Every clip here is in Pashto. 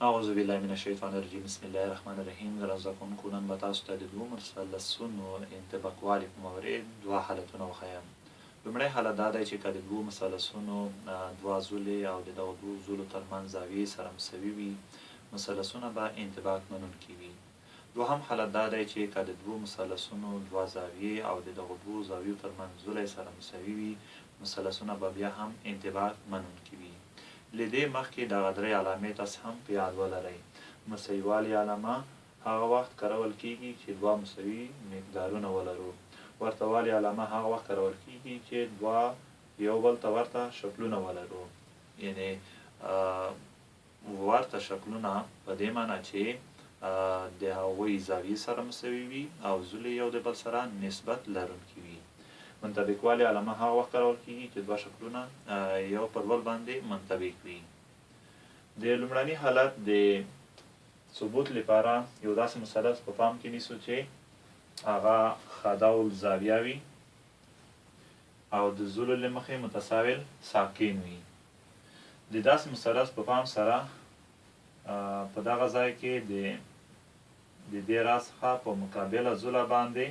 اعوذ بالله من الشیطان الرجیم بسم الله الرحمن الرحیم. درنو کوونکو، نن به تاسو ته د دوو مثلثونو انطباقوالي په مورد دوه حالتونه وښیم. لومړی حالت دا دی چې که د دوو مثلثونو دوه زولې او د دغو دوو زولو ترمنځ زاویې سره مساوي وي، مثلثونه به انطباق منونکي وي. دوهم حالت دا دی چې که د دوو مثلثونو دوه زاویې او د دغو دوو زاویو ترمنځ زولی سره مساوي وي، مثلثونه به بیا هم انطباق منونکي وي. له دې مخکې دغه درې علامې تاسې هم په یاد ولرئ. مساوي علامه هغه وخت کارول کیږي چې دوه مساوي مقدارونه ولرو. ورته والي علامه هغه وخت کارول کیږي چې دوه یو بل ته ورته شکلونه ولرو. یعنې ورته شکلونه په دې معنی چې د هغوی زاویې سره مساوي وي او زولې یو د بل سره نسبت لرونکي وي. منطبق والی علامه هغه وخت کارول کیږي چې دوه شکلونه یو پر بل باندې منطبق وي. د لومړني حالت د ثبوت لپاره یو داسې مثلث په پام کې نیسو چې هغه خداول زاویه وي او د زولو له مخې متساوي ساکن وي. د داسې مثلث په پام سره په دغه ځای کې د دې راز څخه په مقابله زوله باندې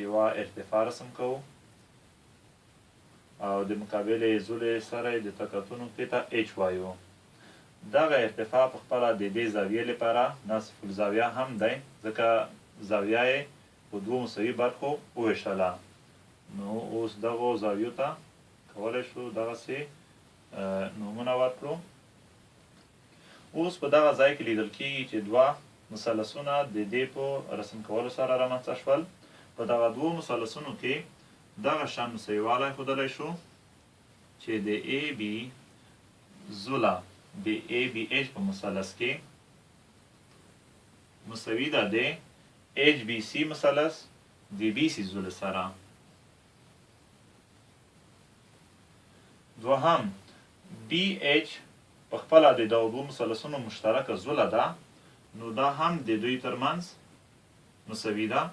یوه ارتفاع رسم کوو او د مقابلې زولې سره د تکتونو تیتا اچ وایو. دغه ارتفاع په خپله د دې زاویې لپاره نصف الزاویه هم دی، ځکه زاویه یې په دوو مساوي برخو وویشله. نو اوس دغو زاویو ته کولی شو دغسې نومونه ورکړو. اوس په دغه ځای کې لیدل کېږي چې دوه مثلثونه د دې په رسم کولو سره رامنځته شول. په دغه دوو مثلثونو کې دغه شان مساویوالی ښودلی شو چې د ای بي زوله د ای بي ایچ په مثلث کې مساوي ده د ایچ بي سي مثلث د بي سي زولې سره. دوهم بي ایچ په خپله د دغو دوو مثلثونو مشترکه زوله ده، نو دا هم د دوی ترمنځ مساوي ده.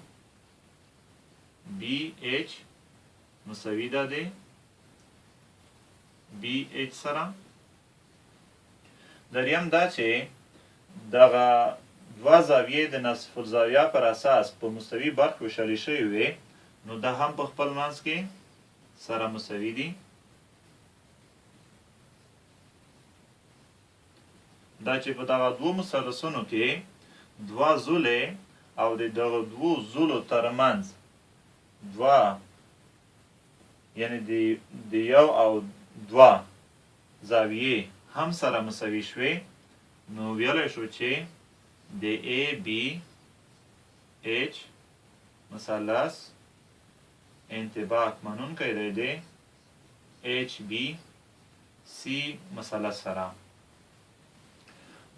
بي ایچ مساوي ده د بي ایچ سره. دریم دا چې دغه دوه زاویې د نصف الزاویه پر اساس په مساوي برخو ویشلې شوي وي، نو دا هم په خپل منځ کې سره مساوي دي. دا چې په دغه دوو مثلثونو کې دوه زولې او د دغه دوو زولو ترمنځ دوه یعنې د یو او دوه زاویې هم سره مساوي شوې، نو ویلی شو چې د ای بي ایچ مثلث انطباق منونکی دی د ایچ بي سی مثلث سره.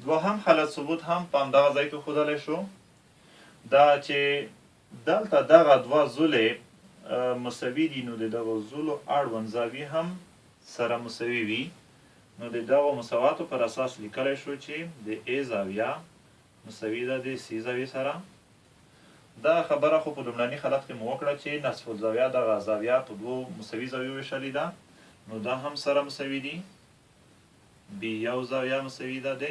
دوهم حالت ثبوت هم په همدغه ځای کې ښودلی شو، دا چې دلته دغه دوه زولې مساوي دي، نو د دغو زولو اړوند زاویې هم سره مساوي وي. نو د دغو مساواتو پر اساس لیکلی شو چې د ای زاویه مساوي ده د سی زاویې سره. دا خبره خو په لومړني حالت کې مو وکړه چې نصف الزاویه دغه زاویه په دوو مساوي زاویو ویشلې ده، نو دا هم سره مساوي دي. بي یو زاویه مساوي ده د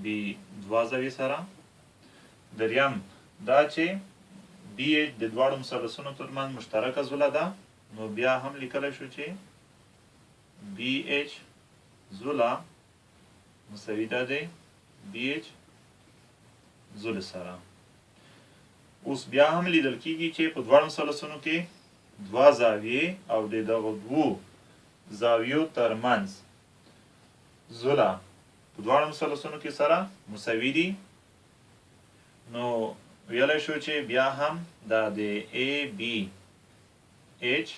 بي دوه زاویې سره. دریم دا چې بي ایچ د دواړو مثلثونو ترمنځ مشترکه زوله ده، نو بیا هم لیکلی شو چې بي ایچ زوله مساوي ده د بي ایچ زولې سره. اوس بیا هم لیدل کېږي چې په دواړو مثلثونو کې دوه زاویې او د دغو دوو زاویو ترمنځ زوله په دواړو مثلثونو کې سره مساوي دي. نو ویلی شو چې بیا هم دا د ای بي ایچ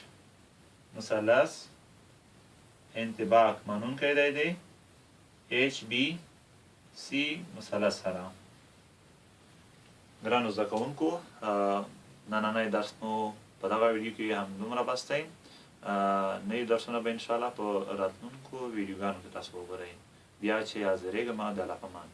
مثلث انطباق منونکی دی د ایچ بي سی مثلث سره. ګرانو زده کوونکو، نننی درس مو په دغه ویډیو کې هم دومره بس دی. نوي درسونه به انشاءالله په راتلونکو ویډیوګانو کې تاسو وګورئ. بیا چې حاضرېږم د الله په امان.